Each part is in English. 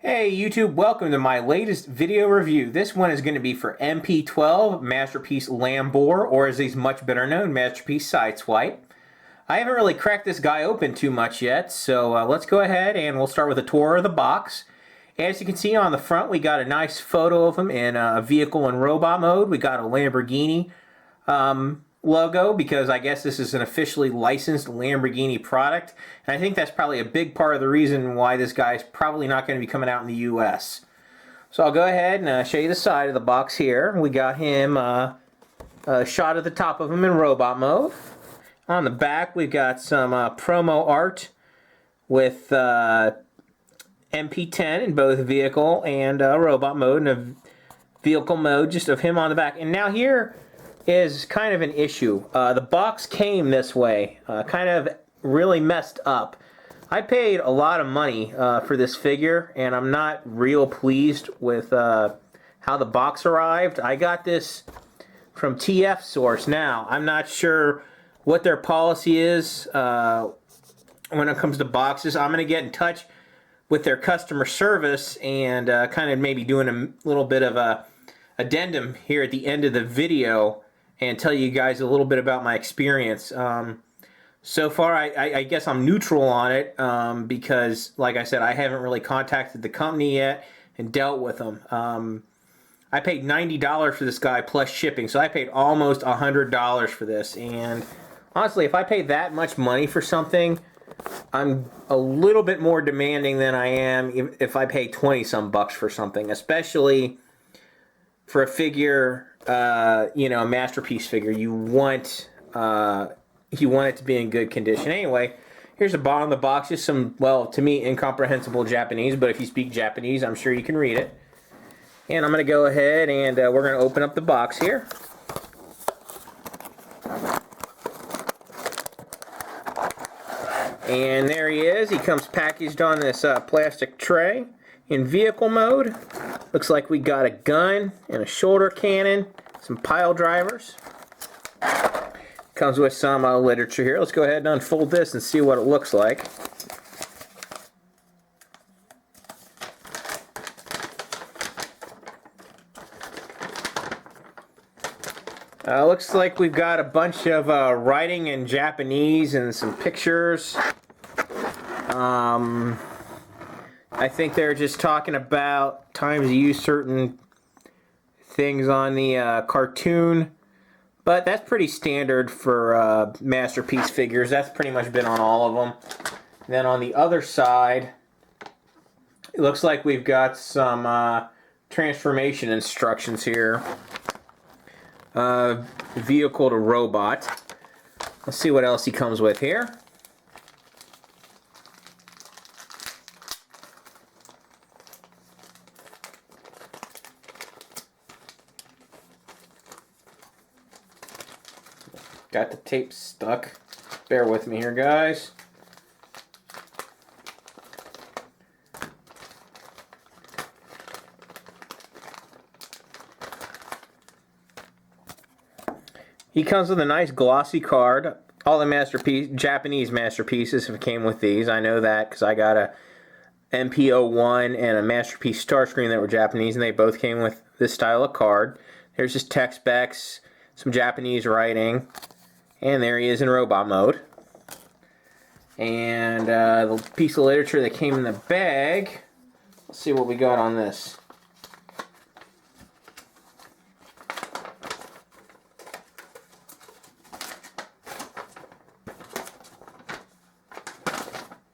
Hey YouTube, welcome to my latest video review. This one is going to be for MP12 Masterpiece Lambor, or as he's much better known, Masterpiece Sideswipe. I haven't really cracked this guy open too much yet, so let's go ahead and we'll start with a tour of the box. As you can see on the front, we got a nice photo of him in vehicle and robot mode. We got a Lamborghini logo, because I guess this is an officially licensed Lamborghini product, and I think that's probably a big part of the reason why this guy's probably not going to be coming out in the US. So I'll go ahead and show you the side of the box here. We got him a shot of the top of him in robot mode. On the back we've got some promo art with MP10 in both vehicle and robot mode, and a vehicle mode just of him on the back. And now here is kind of an issue. The box came this way, kind of really messed up. I paid a lot of money for this figure, and I'm not real pleased with how the box arrived. I got this from TF Source. Now, I'm not sure what their policy is when it comes to boxes. I'm going to get in touch with their customer service and kind of maybe doing a little bit of a addendum here at the end of the video and tell you guys a little bit about my experience. So far, I guess I'm neutral on it because, like I said, I haven't really contacted the company yet and dealt with them. I paid $90 for this guy plus shipping, so I paid almost $100 for this. And honestly, if I paid that much money for something, I'm a little bit more demanding than I am if I pay 20-some bucks for something, especially for a figure, you know, a masterpiece figure. You want it to be in good condition. Anyway, here's the bottom of the box. Just some, well, to me, incomprehensible Japanese, but if you speak Japanese, I'm sure you can read it. And I'm going to go ahead and we're going to open up the box here. And there he is. He comes packaged on this plastic tray in vehicle mode. Looks like we got a gun and a shoulder cannon, some pile drivers. Comes with some literature here. Let's go ahead and unfold this and see what it looks like. Looks like we've got a bunch of writing in Japanese and some pictures. I think they're just talking about times you use certain things on the cartoon, but that's pretty standard for masterpiece figures. That's pretty much been on all of them. Then on the other side, it looks like we've got some transformation instructions here. Vehicle to robot. Let's see what else he comes with here. Got the tape stuck. Bear with me here, guys. He comes with a nice glossy card. All the Japanese masterpieces have came with these. I know that because I got a MP01 and a Masterpiece Starscream that were Japanese, and they both came with this style of card. There's his tech specs, some Japanese writing. And there he is in robot mode. And the piece of literature that came in the bag. Let's see what we got on this.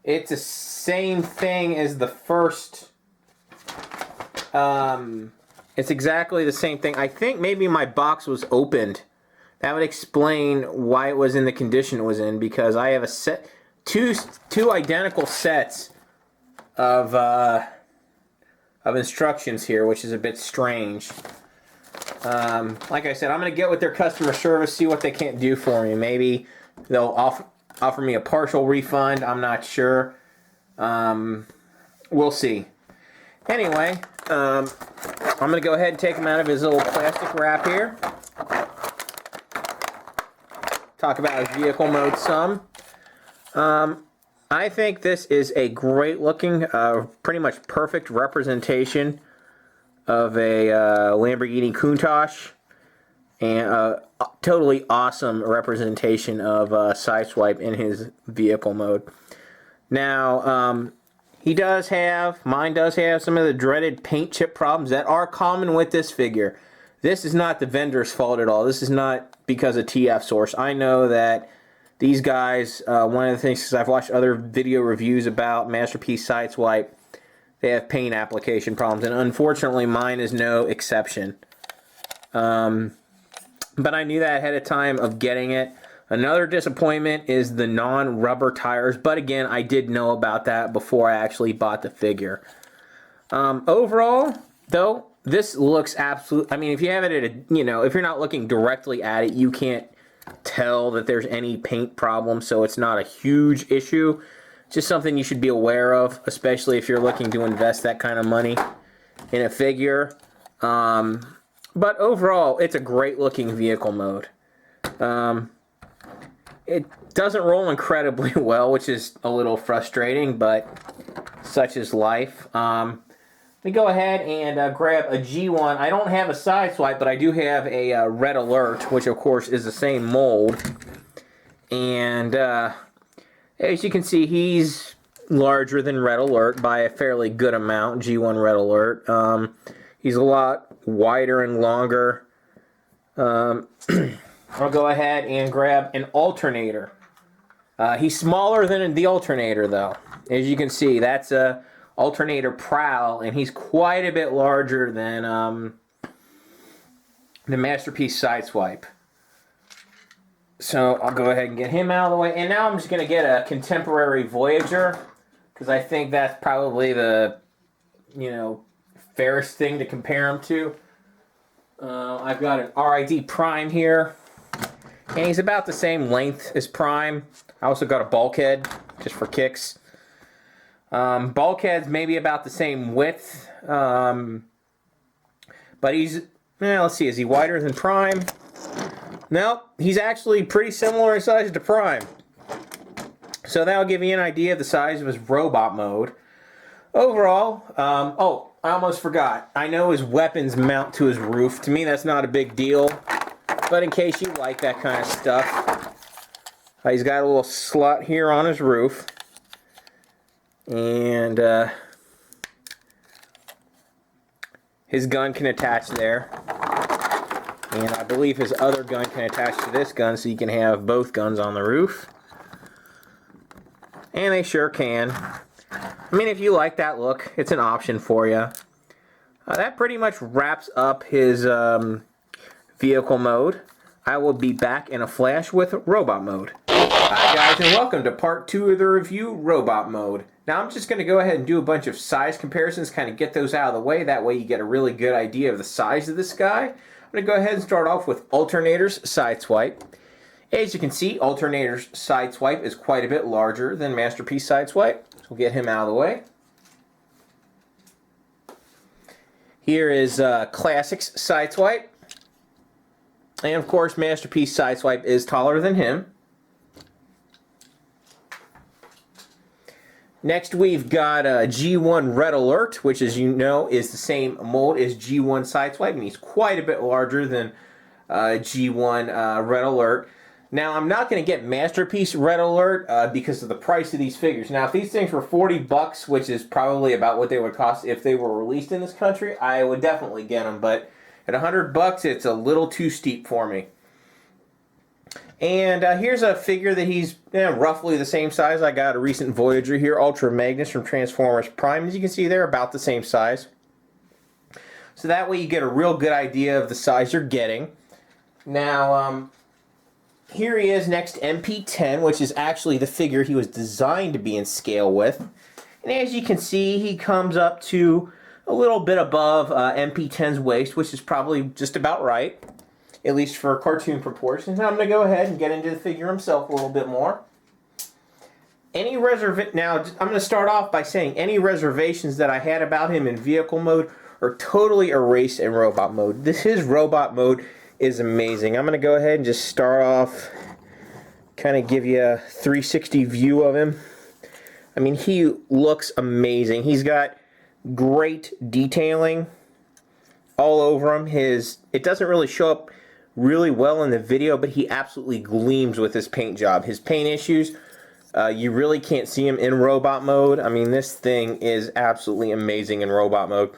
It's the same thing as the first. It's exactly the same thing. I think maybe my box was opened. That would explain why it was in the condition it was in, because I have a two identical sets of instructions here, which is a bit strange. Like I said, I'm going to get with their customer service, see what they can't do for me. Maybe they'll offer me a partial refund. I'm not sure. We'll see. Anyway, I'm going to go ahead and take him out of his little plastic wrap here. Talk about his vehicle mode some. I think this is a great looking, pretty much perfect representation of a Lamborghini Countach, and a totally awesome representation of Sideswipe in his vehicle mode. Now, mine does have some of the dreaded paint chip problems that are common with this figure. This is not the vendor's fault at all. This is not because of TF Source. I know that these guys, one of the things, because I've watched other video reviews about Masterpiece Sideswipe, they have paint application problems, and unfortunately mine is no exception. But I knew that ahead of time of getting it. Another disappointment is the non-rubber tires, but again, I did know about that before I actually bought the figure. Overall, though, this looks absolute. I mean, if you have it at a, if you're not looking directly at it, you can't tell that there's any paint problem, so it's not a huge issue. Just something you should be aware of, especially if you're looking to invest that kind of money in a figure. But overall, it's a great looking vehicle mode. It doesn't roll incredibly well, which is a little frustrating, but such is life. Let me go ahead and grab a G1. I don't have a Sideswipe, but I do have a Red Alert, which of course is the same mold. And as you can see, he's larger than Red Alert by a fairly good amount, G1 Red Alert. He's a lot wider and longer. I'll go ahead and grab an alternator. He's smaller than the alternator, though. As you can see, that's a alternator prowl, and he's quite a bit larger than the Masterpiece Sideswipe. So I'll go ahead and get him out of the way. And now I'm just going to get a contemporary Voyager, because I think that's probably the, fairest thing to compare him to. I've got an RID Prime here, and he's about the same length as Prime. I also got a Bulkhead, just for kicks. Bulkhead's maybe about the same width, but he's, let's see, is he wider than Prime? No, he's actually pretty similar in size to Prime. So that'll give you an idea of the size of his robot mode. Overall, oh, I almost forgot. I know his weapons mount to his roof. To me, that's not a big deal. But in case you like that kind of stuff, he's got a little slot here on his roof. And his gun can attach there. And I believe his other gun can attach to this gun, so you can have both guns on the roof. And they sure can. I mean, if you like that look, it's an option for you. That pretty much wraps up his vehicle mode. I will be back in a flash with robot mode. Hi guys, and welcome to part 2 of the review, robot mode. Now I'm just going to go ahead and do a bunch of size comparisons, kind of get those out of the way. That way you get a really good idea of the size of this guy. I'm going to go ahead and start off with Alternator's Sideswipe. As you can see, Alternator's Sideswipe is quite a bit larger than Masterpiece Sideswipe. So we'll get him out of the way. Here is Classic's Sideswipe. And of course, Masterpiece Sideswipe is taller than him. Next, we've got G1 Red Alert, which, as you know, is the same mold as G1 Sideswipe, and he's quite a bit larger than G1 Red Alert. Now, I'm not going to get Masterpiece Red Alert because of the price of these figures. Now, if these things were $40, which is probably about what they would cost if they were released in this country, I would definitely get them. But at $100, it's a little too steep for me. And here's a figure that he's roughly the same size. I got a recent Voyager here, Ultra Magnus from Transformers Prime. As you can see, they're about the same size. So that way you get a real good idea of the size you're getting. Now, here he is next to MP10, which is actually the figure he was designed to be in scale with. And as you can see, he comes up to a little bit above MP10's waist, which is probably just about right, at least for cartoon proportions. Now I'm going to go ahead and get into the figure himself a little bit more. Now I'm going to start off by saying any reservations that I had about him in vehicle mode are totally erased in robot mode. His robot mode is amazing. I'm going to go ahead and just start off, kind of give you a 360 view of him. I mean, he looks amazing. He's got great detailing all over him. It doesn't really show up really well in the video, but he absolutely gleams with his paint job. His paint issues, you really can't see him in robot mode. I mean, this thing is absolutely amazing in robot mode.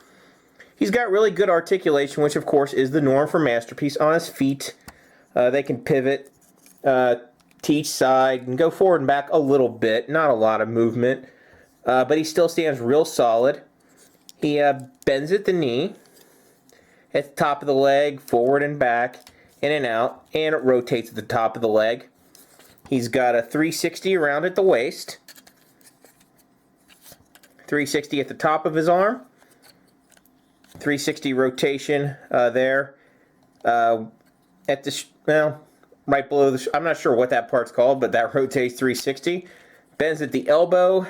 He's got really good articulation, which of course is the norm for Masterpiece. On his feet, they can pivot to each side and go forward and back a little bit. Not a lot of movement, but he still stands real solid. He bends at the knee, at the top of the leg, forward and back, in and out, and it rotates at the top of the leg. He's got a 360 around at the waist, 360 at the top of his arm, 360 rotation there at the, well, right below the, I'm not sure what that part's called, but that rotates 360. Bends at the elbow.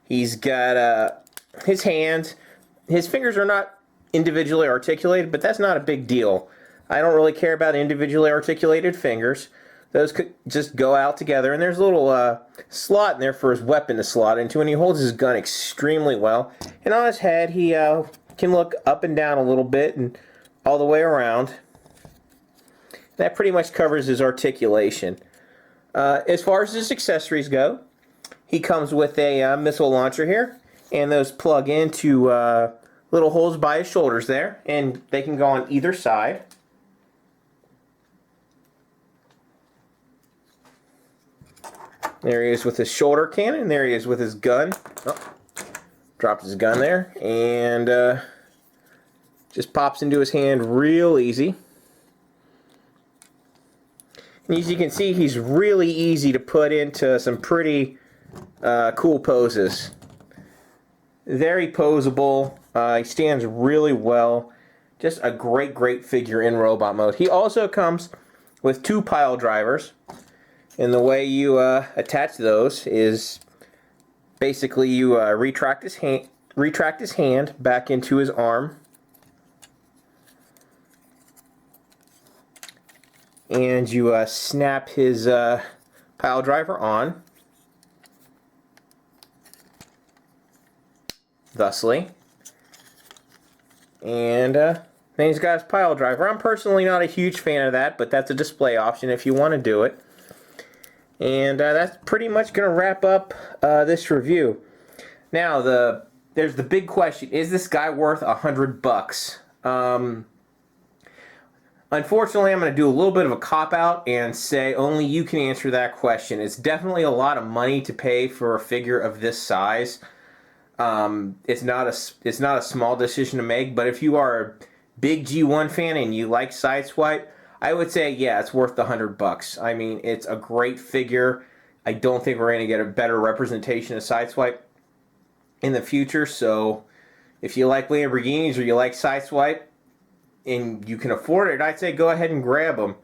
He's got his hands, his fingers are not individually articulated, but that's not a big deal. I don't really care about individually articulated fingers. Those could just go out together, and there's a little slot in there for his weapon to slot into, and he holds his gun extremely well. And on his head, he can look up and down a little bit and all the way around. That pretty much covers his articulation. As far as his accessories go, he comes with a missile launcher here, and those plug into little holes by his shoulders there, and they can go on either side. There he is with his shoulder cannon. There he is with his gun. Oh, dropped his gun there, and just pops into his hand real easy. And as you can see, he's really easy to put into some pretty cool poses. Very posable. He stands really well. Just a great figure in robot mode. He also comes with 2 pile drivers. And the way you attach those is basically you retract his hand back into his arm, and you snap his pile driver on, thusly, and then he's got his pile driver. I'm personally not a huge fan of that, but that's a display option if you want to do it. And that's pretty much going to wrap up this review. Now, there's the big question: is this guy worth $100? Unfortunately, I'm going to do a little bit of a cop-out and say only you can answer that question. It's definitely a lot of money to pay for a figure of this size. It's not a small decision to make, but if you are a big G1 fan and you like Sideswipe, I would say, yeah, it's worth the $100. I mean, it's a great figure. I don't think we're going to get a better representation of Sideswipe in the future. So if you like Lamborghinis or you like Sideswipe and you can afford it, I'd say go ahead and grab them.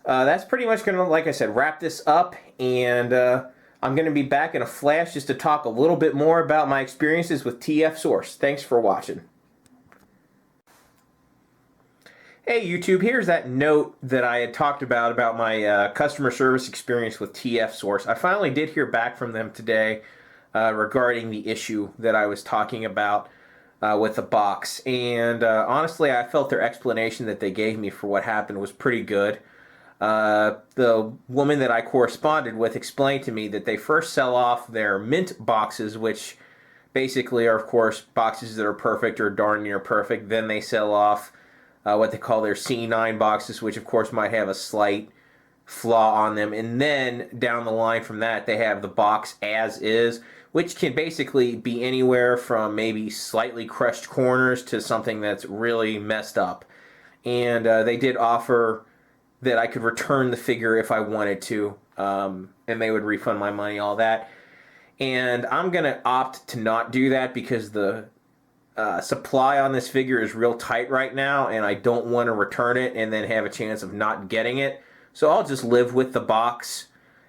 That's pretty much going to, like I said, wrap this up. And I'm going to be back in a flash just to talk a little bit more about my experiences with TF Source. Thanks for watching. Hey YouTube, here's that note that I had talked about my customer service experience with TF Source. I finally did hear back from them today regarding the issue that I was talking about with the box. And honestly, I felt their explanation that they gave me for what happened was pretty good. The woman that I corresponded with explained to me that they first sell off their mint boxes, which basically are, of course, boxes that are perfect or darn near perfect. Then they sell off what they call their C9 boxes, which of course might have a slight flaw on them. And then down the line from that, they have the box as is, which can basically be anywhere from maybe slightly crushed corners to something that's really messed up. And they did offer that I could return the figure if I wanted to, and they would refund my money, all that. And I'm going to opt to not do that because the supply on this figure is real tight right now, and I don't want to return it and then have a chance of not getting it. So I'll just live with the box.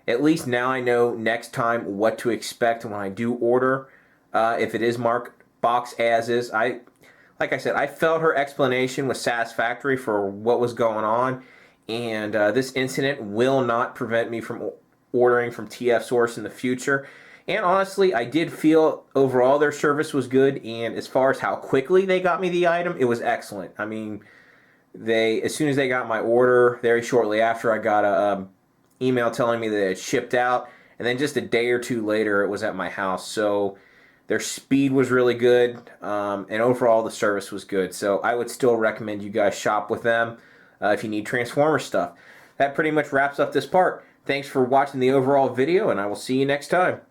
At least now I know next time what to expect when I do order. If it is marked box as is, like I said, I felt her explanation was satisfactory for what was going on, and this incident will not prevent me from ordering from TF Source in the future. And honestly, I did feel overall their service was good, and as far as how quickly they got me the item, it was excellent. I mean, as soon as they got my order, very shortly after, I got a email telling me that it shipped out, and then just a day or two later, it was at my house. So their speed was really good, and overall the service was good. So I would still recommend you guys shop with them if you need Transformer stuff. That pretty much wraps up this part. Thanks for watching the overall video, and I will see you next time.